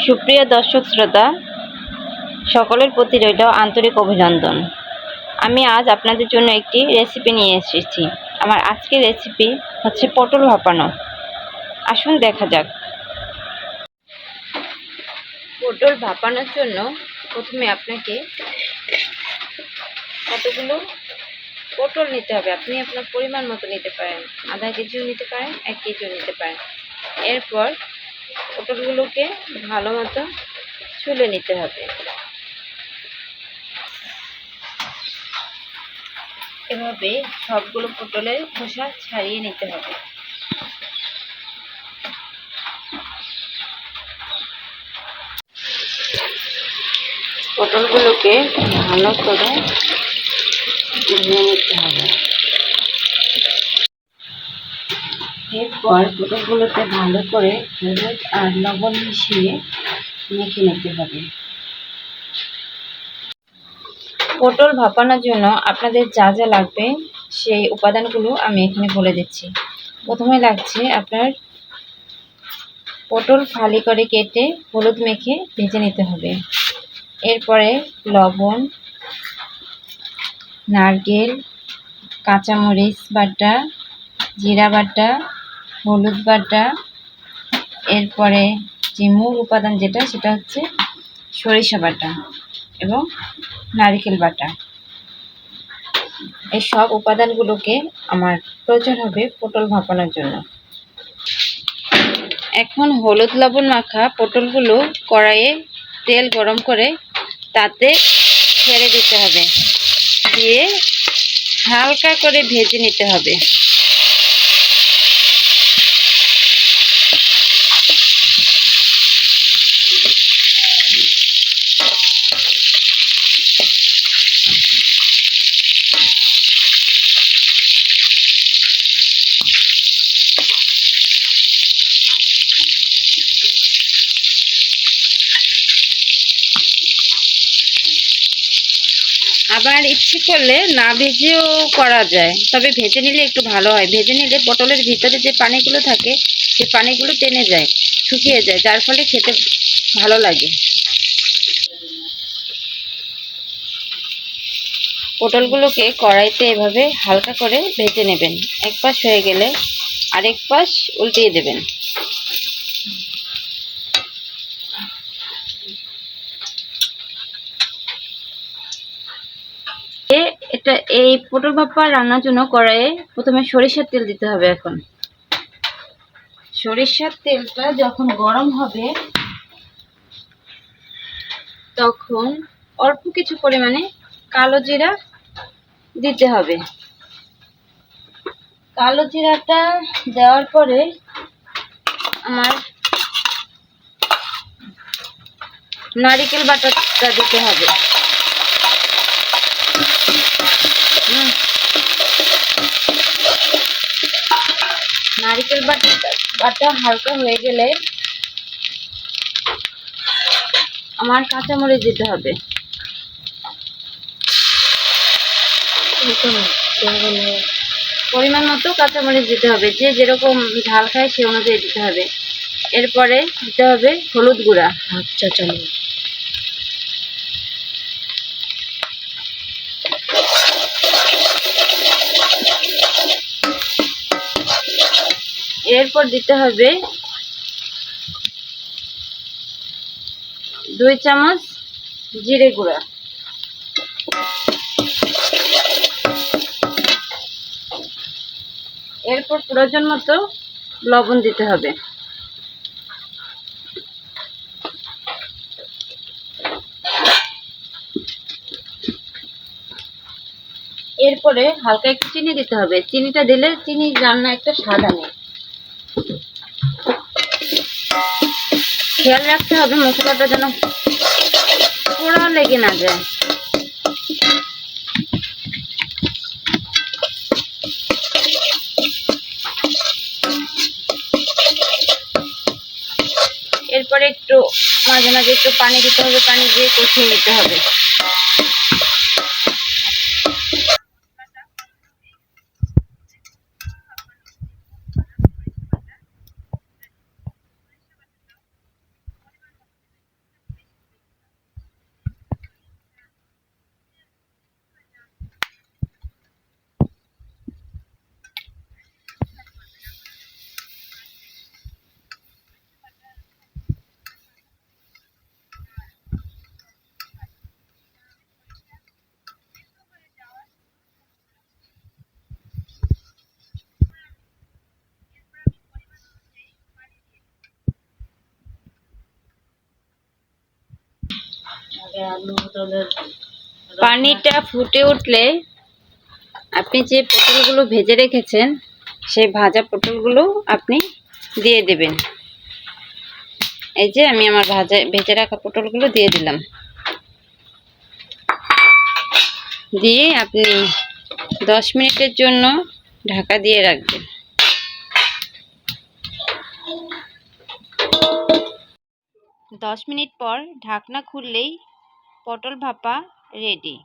সুপ্রিয় দর্শক শ্রোতা, সকলের প্রতি রইল আন্তরিক অভিনন্দন। আমি আজ আপনাদের জন্য একটি রেসিপি নিয়ে এসেছি। আমার আজকের রেসিপি হচ্ছে পটল ভাপানো। আসুন দেখা যাক। পটল ভাপানোর জন্য প্রথমে আপনাকে কতগুলো পটল নিতে হবে। আপনি আপনার পরিমাণ মতো নিতে পারেন, আধা কেজিও নিতে পারেন, 1 কেজিও নিতে পারেন। এরপর পটলগুলোকে ভালো মতো ছুলে নিতে হবে। এভাবে সবগুলো পটলের খোসা ছাড়িয়ে নিতে হবে। পটলগুলোকে ভালো করে ধুয়ে নিতে হবে। এরপর পটলগুলোতে ভালো করে হলুদ আর লবণ মিশিয়ে মেখে নিতে হবে। পটল ভাপানোর জন্য আপনাদের যা যা লাগবে সেই উপাদানগুলো আমি এখানে বলে দিচ্ছি। প্রথমে লাগছে আপনার পটল ফালি করে কেটে হলুদ মেখে ভেজে নিতে হবে। এরপরে লবণ, নারকেল, কাঁচামরিচ বাটা, জিরা বাটা, হলুদ বাটা, এরপরে যে মূল উপাদান যেটা সেটা হচ্ছে সরিষা বাটা এবং নারকেল বাটা। এই সব উপাদানগুলোকে আমার প্রয়োজন হবে পটল ভাপানোর জন্য। এখন হলুদ লবণ মাখা পটলগুলো কড়াইয়ে তেল গরম করে তাতে ছেড়ে দিতে হবে, দিয়ে হালকা করে ভেজে নিতে হবে। আবার ইচ্ছে করলে না ভেজেও করা যায়, তবে ভেজে নিলে একটু ভালো হয়। ভেজে নিলে পটলের ভিতরে যে পানিগুলো থাকে সেই পানিগুলো টেনে যায়, শুকিয়ে যায়, যার ফলে খেতে ভালো লাগে। পটলগুলোকে কড়াইতে এভাবে হালকা করে ভেজে নেবেন। এক পাশ হয়ে গেলে আরেক পাশ উল্টিয়ে দেবেন। এই পটল ভাপা রান্নার জন্য কড়াইয়ে প্রথমে সরিষার তেল দিতে হবে। এখন সরিষার তেলটা যখন গরম হবে তখন অল্প কিছু পরিমাণে কালো জিরা দিতে হবে। কালো জিরাটা দেওয়ার পরে আমার নারকেল বাটাটা দিতে হবে। নারকেল বাটা হালকা হয়ে গেলে আমার কাঁচামরিচ দিতে হবে। পরিমাণ মতো কাঁচামরিচ দিতে হবে, যে যেরকম ঝাল খায় সে অনুযায়ী দিতে হবে। এরপরে দিতে হবে হলুদ গুঁড়া 1 চা চামচ। এরপর দিতে হবে 2 চামচ জিরে গুঁড়া। এরপর প্রয়োজন মতো লবণ দিতে হবে। এরপরে হালকা একটু চিনি দিতে হবে। চিনিটা দিলে চিনি রান্না একটা স্বাদ আনে। খেয়াল রাখতে হবে মশলাটা যেন পোড়া লেগে না যায়। এরপরে একটু মাঝে মাঝে একটু পানি দিতে হবে, পানি দিয়ে কষিয়ে নিতে হবে। পানিটা ফুটে উঠলে আপনি যে পটলগুলো ভেজে রেখেছেন সেই ভাজা পটলগুলো আপনি দিয়ে দেবেন। এই যে আমি আমার ভেজে রাখা পটলগুলো দিয়ে দিলাম। দিয়ে আপনি 10 মিনিটের জন্য ঢাকা দিয়ে রাখবেন। 10 মিনিট পর ঢাকনা খুললেই পটল ভাপা রেডি।